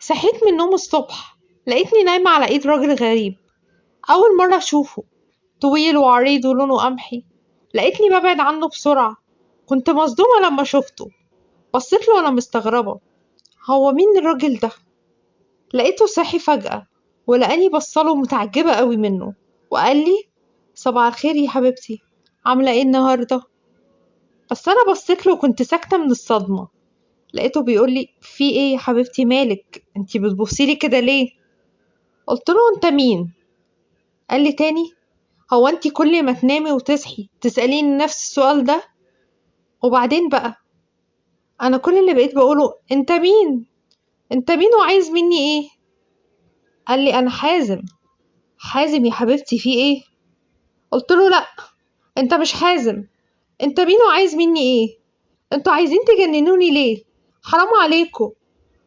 صحيت من النوم الصبح، لقيتني نايمة على ايد راجل غريب. اول مرة اشوفه، طويل وعريض ولونه قمحي. لقيتني ببعد عنه بسرعة. كنت مصدومة لما شفته. بصيت له وانا مستغربة، هو مين الراجل ده؟ لقيته صحي فجأة، ولقاني بصله متعجبة قوي منه، وقال لي: صباح الخير يا حبيبتي، عاملة ايه النهاردة؟ بس انا بصيت له وكنت ساكتة من الصدمة. لقيته بيقول لي: في ايه يا حبيبتي، مالك انتي بتبصيلي كده ليه؟ قلت له: انت مين؟ قال لي تاني: هو انتي كل ما تنامي وتصحي تسأليني نفس السؤال ده؟ وبعدين بقى، انا كل اللي بقيت بقوله: انت مين؟ انت مين وعايز مني ايه؟ قال لي: انا حازم. حازم يا حبيبتي، في ايه؟ قلت له: لا، انت مش حازم. انت مين وعايز مني ايه؟ انتوا عايزين تجننوني ليه؟ حرام عليكم.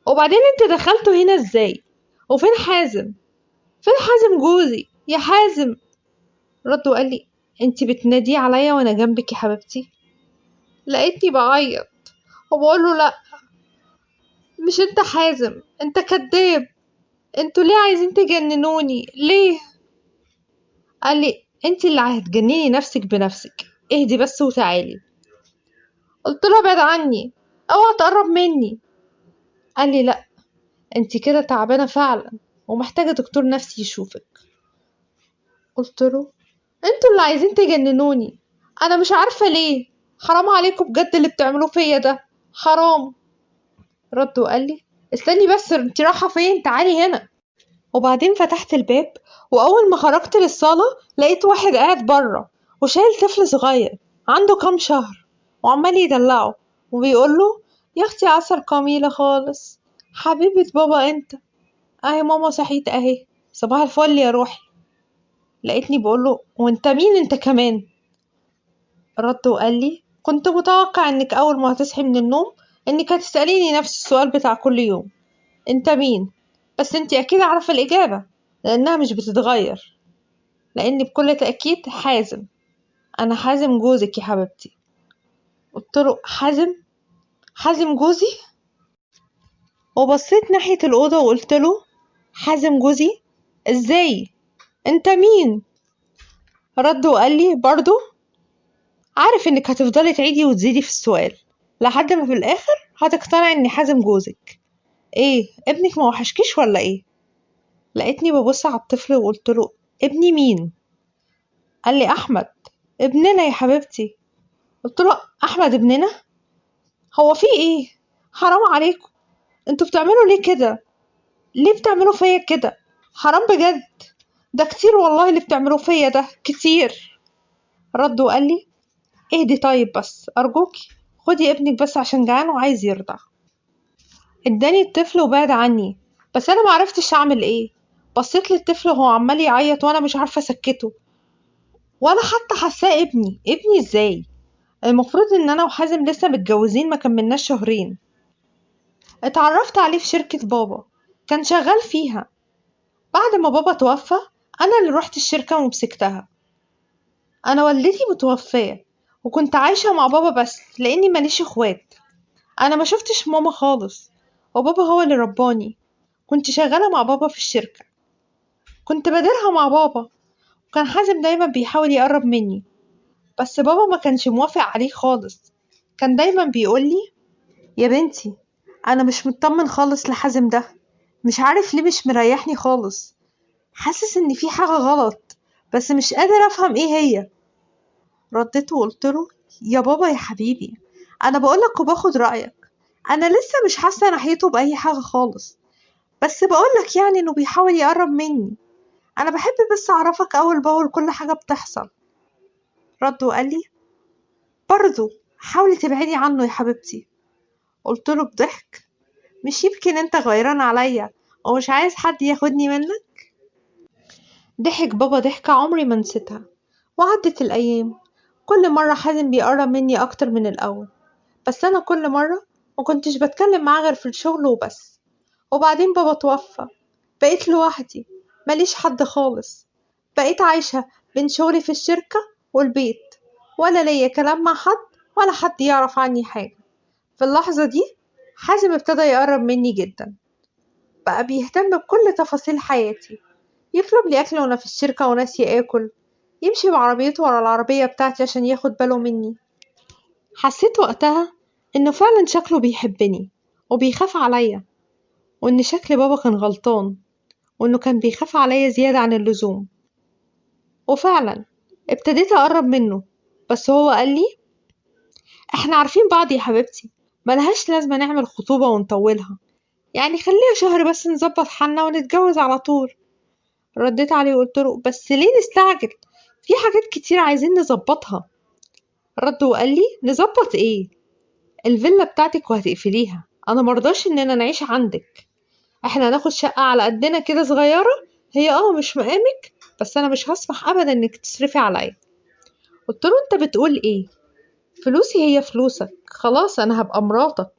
وبعدين انت دخلتوا هنا ازاي؟ وفين حازم؟ فين حازم جوزي يا حازم؟ رد وقال لي: انت بتنادي عليا وانا جنبك يا حبيبتي؟ لقيتني بعيط وبقول له: لا، مش انت حازم، انت كداب. انتوا ليه عايزين تجننوني ليه؟ قال لي: انت اللي هتجنني نفسك بنفسك، اهدي بس وتعالي. قلت له: ابعد عني، اوعى تقرب مني. قال لي: لا، انت كده تعبانه فعلا ومحتاجه دكتور نفسي يشوفك. قلت له: انتوا اللي عايزين تجننوني، انا مش عارفه ليه. حرام عليكم بجد اللي بتعملوه فيا ده، حرام. رد وقال لي: استني بس، انت رايحه فين؟ تعالي هنا. وبعدين فتحت الباب، واول ما خرجت للصاله لقيت واحد قاعد بره وشايل طفل صغير عنده كام شهر، وعمال يدلعه وبيقول له: يا اختي عسل قميله خالص، حبيبه بابا انت. اهي ماما صحيت اهي، صباح الفل يا روحي. لقيتني بقول له: وانت مين انت كمان؟ رد وقال لي: كنت متوقع انك اول ما هتصحي من النوم انك هتسأليني نفس السؤال بتاع كل يوم: انت مين؟ بس انت اكيد عارفة الاجابة، لانها مش بتتغير. لاني بكل تأكيد حازم. انا حازم جوزك يا حبيبتي. قلت له: حازم؟ حازم جوزي؟ وبصيت ناحية الأوضة وقلت له: حازم جوزي؟ ازاي؟ انت مين؟ رد وقال لي برضو: عارف انك هتفضلي تعيدي وتزيدي في السؤال لحد ما في الاخر هتقتنعي اني حازم جوزك. ايه، ابنك ما وحشكيش ولا ايه؟ لقيتني ببص على الطفل وقلت له: ابني مين؟ قال لي: احمد، ابننا يا حبيبتي. قلت له: احمد ابننا؟ هو في ايه؟ حرام عليكم، انتوا بتعملوا ليه كده؟ ليه بتعملوا فيا كده؟ حرام بجد، ده كتير والله اللي بتعملوه فيا ده كتير. رد وقال لي: اهدي طيب بس ارجوكي، خدي ابنك بس عشان جعان وعايز يرضع. اداني الطفل وبعد عني، بس انا معرفتش اعمل ايه. بصيت للطفل وهو عمال يعيط وانا مش عارفه اسكته، ولا حتى حاساه ابني ازاي؟ المفروض ان انا وحازم لسه متجوزين ما كملناش شهرين. اتعرفت عليه في شركة بابا، كان شغال فيها. بعد ما بابا توفى، انا اللي روحت الشركة ومسكتها. انا والدتي متوفية، وكنت عايشة مع بابا بس لاني ماليش اخوات. انا ما شفتش ماما خالص، وبابا هو اللي رباني. كنت شغالة مع بابا في الشركة، كنت بديرها مع بابا. وكان حازم دايما بيحاول يقرب مني، بس بابا ما كانش موافق عليه خالص. كان دايما بيقولي: يا بنتي، انا مش مطمن خالص لحازم ده، مش عارف ليه مش مريحني خالص، حاسس ان في حاجة غلط، بس مش قادر افهم ايه هي. رديت وقلت له: يا بابا يا حبيبي، انا بقولك وباخد رأيك، انا لسه مش حاسة ناحيته بأي حاجة خالص، بس بقولك يعني انه بيحاول يقرب مني. انا بحب بس اعرفك اول باول كل حاجة بتحصل. رد وقال لي: برضه حاولي تبعدي عنه يا حبيبتي. قلت له بضحك: مش يمكن انت غيران عليا ومش عايز حد ياخدني منك؟ ضحك بابا ضحكة عمري ما نسيتها. وعدت الأيام، كل مرة حازم بيقرب مني أكتر من الأول، بس أنا كل مرة ما كنتش بتكلم معاه غير في الشغل وبس. وبعدين بابا توفى، بقيت لوحدي، ماليش حد خالص. بقيت عايشة بين شغلي في الشركة والبيت، ولا ليا كلام مع حد، ولا حد يعرف عني حاجة. في اللحظة دي حازم ابتدى يقرب مني جدا. بقى بيهتم بكل تفاصيل حياتي، يطلب لي أكل وأنا في الشركة وناسي آكل، يمشي بعربيته ورا العربية بتاعتي عشان ياخد باله مني. حسيت وقتها إنه فعلا شكله بيحبني وبيخاف عليا، وإن شكل بابا كان غلطان، وإنه كان بيخاف عليا زيادة عن اللزوم. وفعلا ابتديت أقرب منه، بس هو قال لي: احنا عارفين بعض يا حبيبتي، ملهاش لازمة نعمل خطوبة ونطولها، يعني خليها شهر بس نظبط حالنا ونتجوز على طول. رديت عليه وقلت له: بس ليه نستعجل؟ في حاجات كتير عايزين نظبطها. رد وقال لي: نظبط ايه؟ الفيلا بتاعتك وهتقفليها، انا مرضاش اننا نعيش عندك، احنا هناخد شقة على قدنا كده صغيرة، هي مش مقامك، بس انا مش هسمح ابدا انك تصرفي عليا. قلت له: انت بتقول ايه؟ فلوسي هي فلوسك، خلاص انا هبقى مراتك.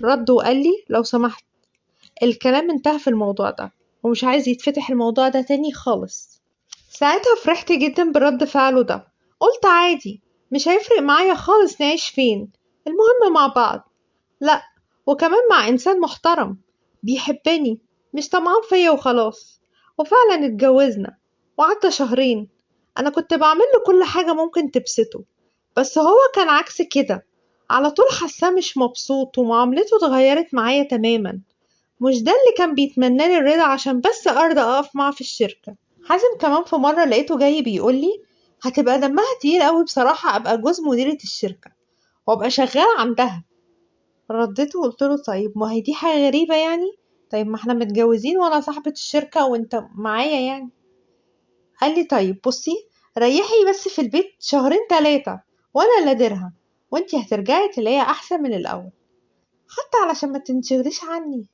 رد وقال لي: لو سمحت، الكلام انتهى في الموضوع ده، ومش عايز يتفتح الموضوع ده تاني خالص. ساعتها فرحت جدا برد فعله ده، قلت عادي، مش هيفرق معايا خالص نعيش فين، المهم مع بعض. لا، وكمان مع إنسان محترم بيحبني، مش طمعان فيا وخلاص. وفعلا اتجوزنا، وعدى شهرين، أنا كنت بعمله كل حاجة ممكن تبسطه، بس هو كان عكس كده، على طول حاساه مش مبسوط، ومعاملته اتغيرت معايا تماما. مش ده اللي كان بيتمنالي الرضا عشان بس أرضى أقف معاه في الشركة. حازم كمان في مرة لقيته جاي بيقولي: هتبقى دمها تقيل قوي بصراحة أبقى جوز مديرة الشركة وأبقى شغال عندها. رديت وقلت له: طيب ما هي دي حاجة غريبة يعني؟ طيب ما احنا متجوزين وأنا صاحبة الشركة وأنت معايا يعني. قال لي: طيب بصي، ريحي بس في البيت شهرين 3 وأنا لا درهم، وأنتي هترجعي تلاقيها أحسن من الأول، حتى علشان ما تنشغليش عني.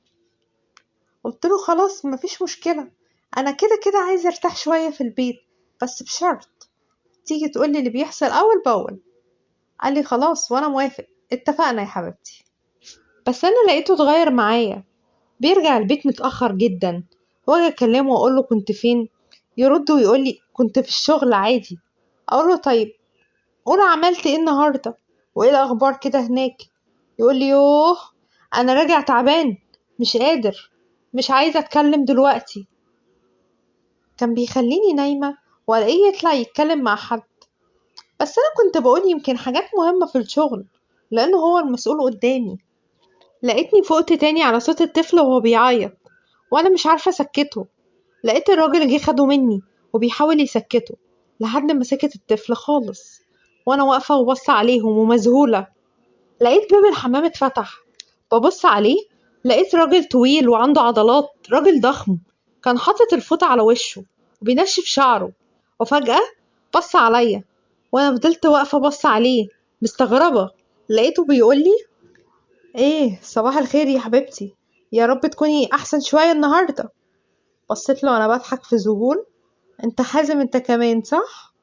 قلت له: خلاص مفيش مشكلة، أنا كده كده عايزة أرتاح شوية في البيت، بس بشرط تيجي تقولي اللي بيحصل أول بأول. قال لي: خلاص وأنا موافق، اتفقنا يا حبيبتي. بس أنا لقيته اتغير معايا، بيرجع البيت متأخر جدا، واجي أكلمه وأقول له: كنت فين؟ يرد ويقول لي: كنت في الشغل عادي. أقول له: طيب قول عملت إيه النهاردة؟ وإيه الأخبار كده هناك؟ يقول لي: يوه، أنا راجع تعبان، مش قادر، مش عايزة أتكلم دلوقتي. كان بيخليني نايمة وألاقيه يطلع يتكلم مع حد، بس أنا كنت بقول يمكن حاجات مهمة في الشغل، لأنه هو المسؤول قدامي. لقيتني فقت تاني على صوت الطفل وهو بيعيط، وأنا مش عارفة أسكته. لقيت الراجل جه خده مني وبيحاول يسكته، لحد ما سكت الطفل خالص، وأنا واقفة وبص عليهم ومذهولة. لقيت باب الحمام اتفتح، ببص عليه، لقيت راجل طويل وعنده عضلات، راجل ضخم، كان حاطط الفوطة على وشه وبينشف شعره. وفجأة بص عليا، وانا فضلت واقفة بص عليه مستغربة. لقيته بيقولي: ايه، صباح الخير يا حبيبتي، يا رب تكوني احسن شوية النهاردة. بصيت له وانا بضحك في ذهول: انت حازم انت كمان صح؟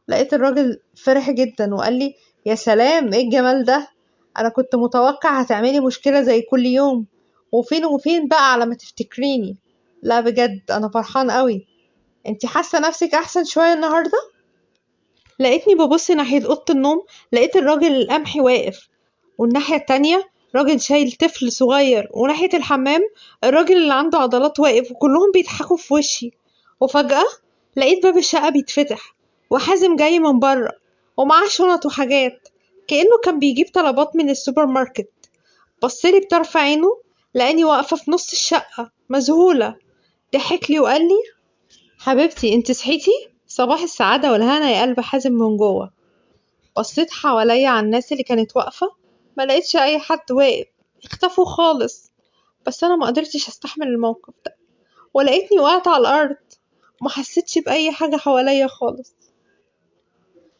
لقيت الراجل فرح جدا وقال لي: يا سلام، ايه الجمال ده، انا كنت متوقع هتعملي مشكلة زي كل يوم، وفين وفين بقى على ما تفتكريني. لا بجد انا فرحان قوي، انتي حاسة نفسك احسن شوية النهاردة؟ لقيتني ببص ناحية أوضة النوم، لقيت الراجل القمحي واقف، والناحية التانية راجل شايل طفل صغير، وناحية الحمام الراجل اللي عنده عضلات واقف، وكلهم بيضحكوا في وشي. وفجأة لقيت باب الشقة بيتفتح، وحازم جاي من بره ومعاه شنط وحاجات، كأنه كان بيجيب طلبات من السوبر ماركت. بصلي بطرف عينه، لقاني واقفة في نص الشقة مذهولة، ضحكلي وقالي: حبيبتي انت صحيتي؟ صباح السعادة والهنا يا قلب حازم من جوه. بصيت حواليا على الناس اللي كانت واقفة، ما لقيتش اي حد واقف، اختفوا خالص. بس انا ما قدرتش استحمل الموقف ده، ولقيتني وقعت على الارض، وما حسيتش باي حاجة حواليا خالص.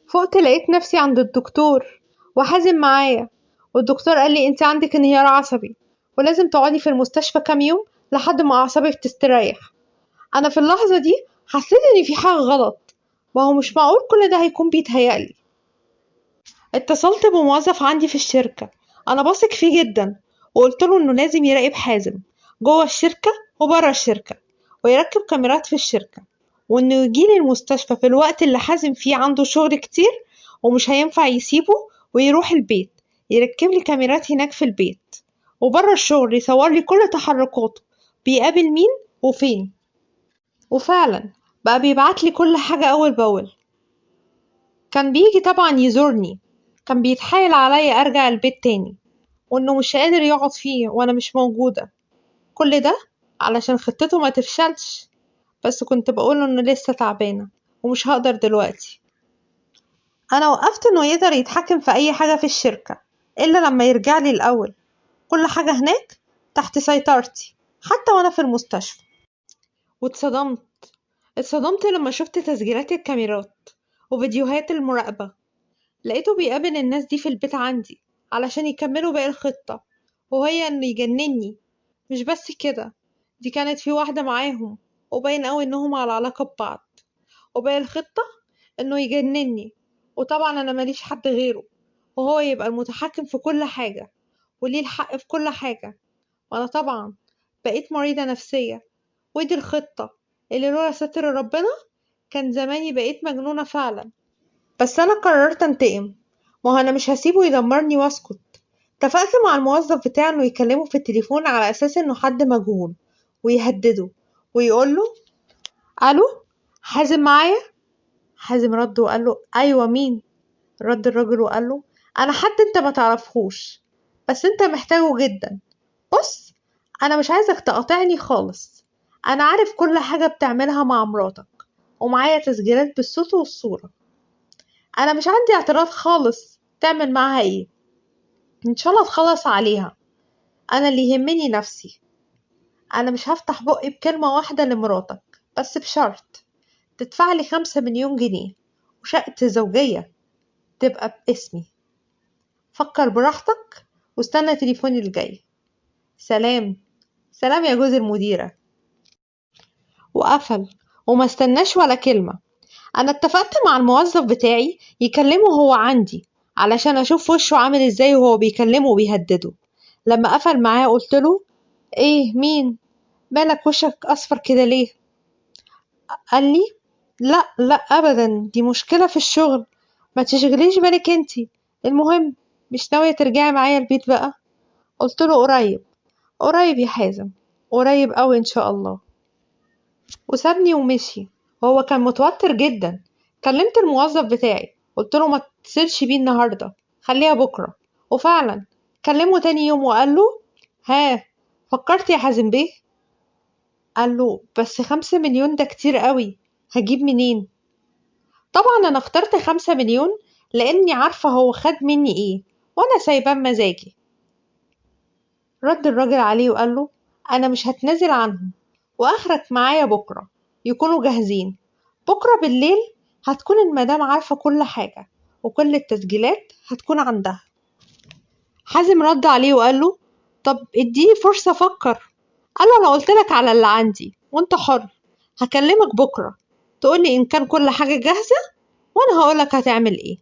فقت لقيت نفسي عند الدكتور وحازم معايا، والدكتور قال لي: انت عندك انهيار عصبي، ولازم تقعدي في المستشفى كام يوم لحد ما اعصابك تستريح. انا في اللحظة دي حسيت ان في حاجة غلط، وهو مش معقول كل ده هيكون بيتهيألي. اتصلت بموظف عندي في الشركة، أنا بثق فيه جدا، وقلت له إنه لازم يراقب حازم جوه الشركة وبره الشركة، ويركب كاميرات في الشركة، وإنه يجيلي المستشفى في الوقت اللي حازم فيه عنده شغل كتير ومش هينفع يسيبه ويروح البيت، يركب لي كاميرات هناك في البيت وبره الشغل، يصور لي كل تحركاته، بيقابل مين وفين. وفعلا بقى بيبعتلي كل حاجة أول بأول. كان بيجي طبعا يزورني، كان بيتحايل عليا أرجع البيت تاني، وإنه مش قادر يقعد فيه وأنا مش موجودة. كل ده علشان خطته ما تفشلش. بس كنت بقوله إنه لسه تعبانة ومش هقدر دلوقتي. أنا وقفت إنه يقدر يتحكم في أي حاجة في الشركة إلا لما يرجعلي الأول. كل حاجة هناك تحت سيطرتي، حتى وأنا في المستشفى. واتصدمت لما شفت تسجيلات الكاميرات وفيديوهات المراقبة. لقيته بيقابل الناس دي في البيت عندي علشان يكملوا باقي الخطة، وهي إنه يجنني. مش بس كده، دي كانت في واحدة معاهم، وباين أوي إنهم على علاقة ببعض. وباقي الخطة إنه يجنني، وطبعا أنا ماليش حد غيره، وهو يبقى المتحكم في كل حاجة وليه الحق في كل حاجة. وأنا طبعا بقيت مريضة نفسية. ودي الخطة اللي لولا ستر ربنا كان زماني بقيت مجنونة فعلا. بس أنا قررت أنتقم. ما هو أنا مش هسيبه يدمرني وأسكت. اتفقت مع الموظف بتاعه إنه يكلمه في التليفون على أساس إنه حد مجهول، ويهدده ويقوله: ألو، حازم معايا؟ حازم رد وقال له: أيوة، مين؟ رد الراجل وقال له: أنا حد أنت ما تعرفهوش، بس أنت محتاجه جدا. بص، أنا مش عايزك تقاطعني خالص. أنا عارف كل حاجة بتعملها مع مراتك، ومعايا تسجيلات بالصوت والصورة. أنا مش عندي اعتراض خالص تعمل معاها إيه، إن شاء الله تخلص عليها. أنا اللي يهمني نفسي. أنا مش هفتح بقي بكلمة واحدة لمراتك، بس بشرط تدفعلي 5 مليون جنيه، وشقة زوجية تبقى باسمي. فكر براحتك واستنى تليفوني الجاي. سلام. سلام يا جوز المديرة. وقفل وما استناش ولا كلمة. أنا اتفقت مع الموظف بتاعي يكلمه هو عندي علشان أشوف وشه عامل إزاي وهو بيكلمه وبيهدده. لما قفل معاه قلتله: إيه، مين؟ مالك وشك أصفر كده ليه؟ قال لي: لا لا أبدا، دي مشكلة في الشغل، ما تشغليش بالك انتي. المهم، مش ناوية ترجعي معايا البيت بقى؟ قلتله: قريب. قريب يا حازم، قريب أوي إن شاء الله. وسابني ومشي، وهو كان متوتر جدا. كلمت الموظف بتاعي قلتله ما تتصلش بيه النهاردة، خليها بكرة. وفعلا كلمه تاني يوم وقال له: ها، فكرت يا حازم بيه؟ قال له: بس 5 مليون ده كتير قوي، هجيب منين؟ طبعا أنا اخترت 5 مليون لأني عارفة هو خد مني إيه، وأنا سايباه بمزاجي. رد الراجل عليه وقال له: أنا مش هتنازل عنهم، وآخرك معايا بكرة يكونوا جاهزين. بكرة بالليل هتكون المدام عارفة كل حاجة، وكل التسجيلات هتكون عندها. حازم رد عليه وقال له: طب اديني فرصة أفكر. قال له: أنا قلتلك على اللي عندي وأنت حر. هكلمك بكرة تقولي إن كان كل حاجة جاهزة، وأنا هقولك هتعمل إيه.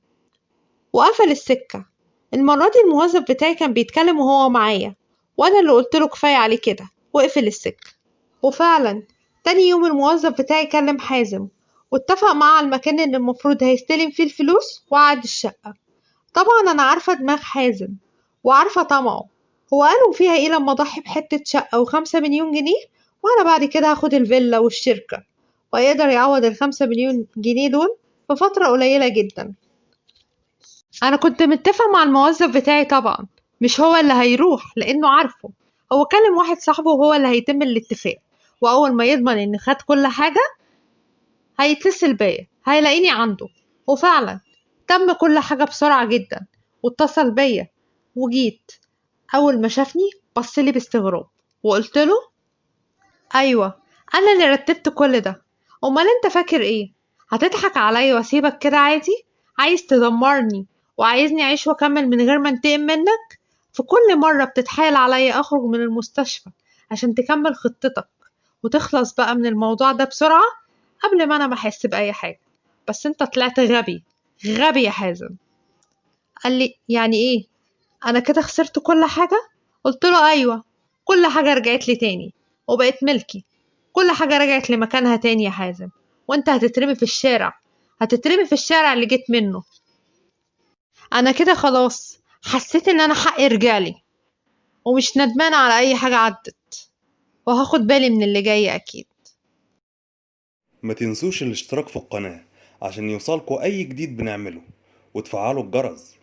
وقفل السكة. المرة دي الموظف بتاعي كان بيتكلم وهو معايا، وأنا اللي قلتله كفاية عليه كده، وقفل السكة. وفعلا تاني يوم الموظف بتاعي كلم حازم، واتفق معاه على المكان اللي المفروض هيستلم فيه الفلوس وعد الشقة. طبعا أنا عارفة دماغ حازم وعارفة طمعه. هو قالوا فيها إيه لما أضحي بحتة شقة و5 مليون جنيه، وأنا بعد كده هاخد الفيلا والشركة، ويقدر يعوض ال5 مليون جنيه دول في فترة قليلة جدا. أنا كنت متفق مع الموظف بتاعي طبعا، مش هو اللي هيروح لأنه عارفه. هو كلم واحد صاحبه وهو اللي هيتم الاتفاق، وأول ما يضمن إن خد كل حاجة هيتصل بيا هيلاقيني عنده. وفعلا تم كل حاجة بسرعة جدا، واتصل بيا وجيت. أول ما شافني بصلي باستغراب، وقلت له: أيوة، أنا اللي رتبت كل ده. أمال أنت فاكر إيه؟ هتضحك عليا وأسيبك كده عادي؟ عايز تدمرني وعايزني أعيش وأكمل من غير ما أنتقم منك؟ في كل مرة بتتحايل عليا أخرج من المستشفى عشان تكمل خطتك وتخلص بقى من الموضوع ده بسرعة قبل ما أنا بحس بأي حاجة. بس أنت طلعت غبي، غبي يا حازم. قال لي: يعني إيه؟ أنا كده خسرت كل حاجة؟ قلت له: أيوة، كل حاجة رجعت لي تاني وبقت ملكي. كل حاجة رجعت لمكانها تاني يا حازم، وانت هتترمي في الشارع، هتترمي في الشارع اللي جيت منه. أنا كده خلاص حسيت إن أنا حقي رجالي، ومش ندمانة على أي حاجة عدت. وهاخد بالي من اللي جاي أكيد. ما تنسوش الاشتراك في القناة عشان يوصلكوا أي جديد بنعمله، وتفعلوا الجرس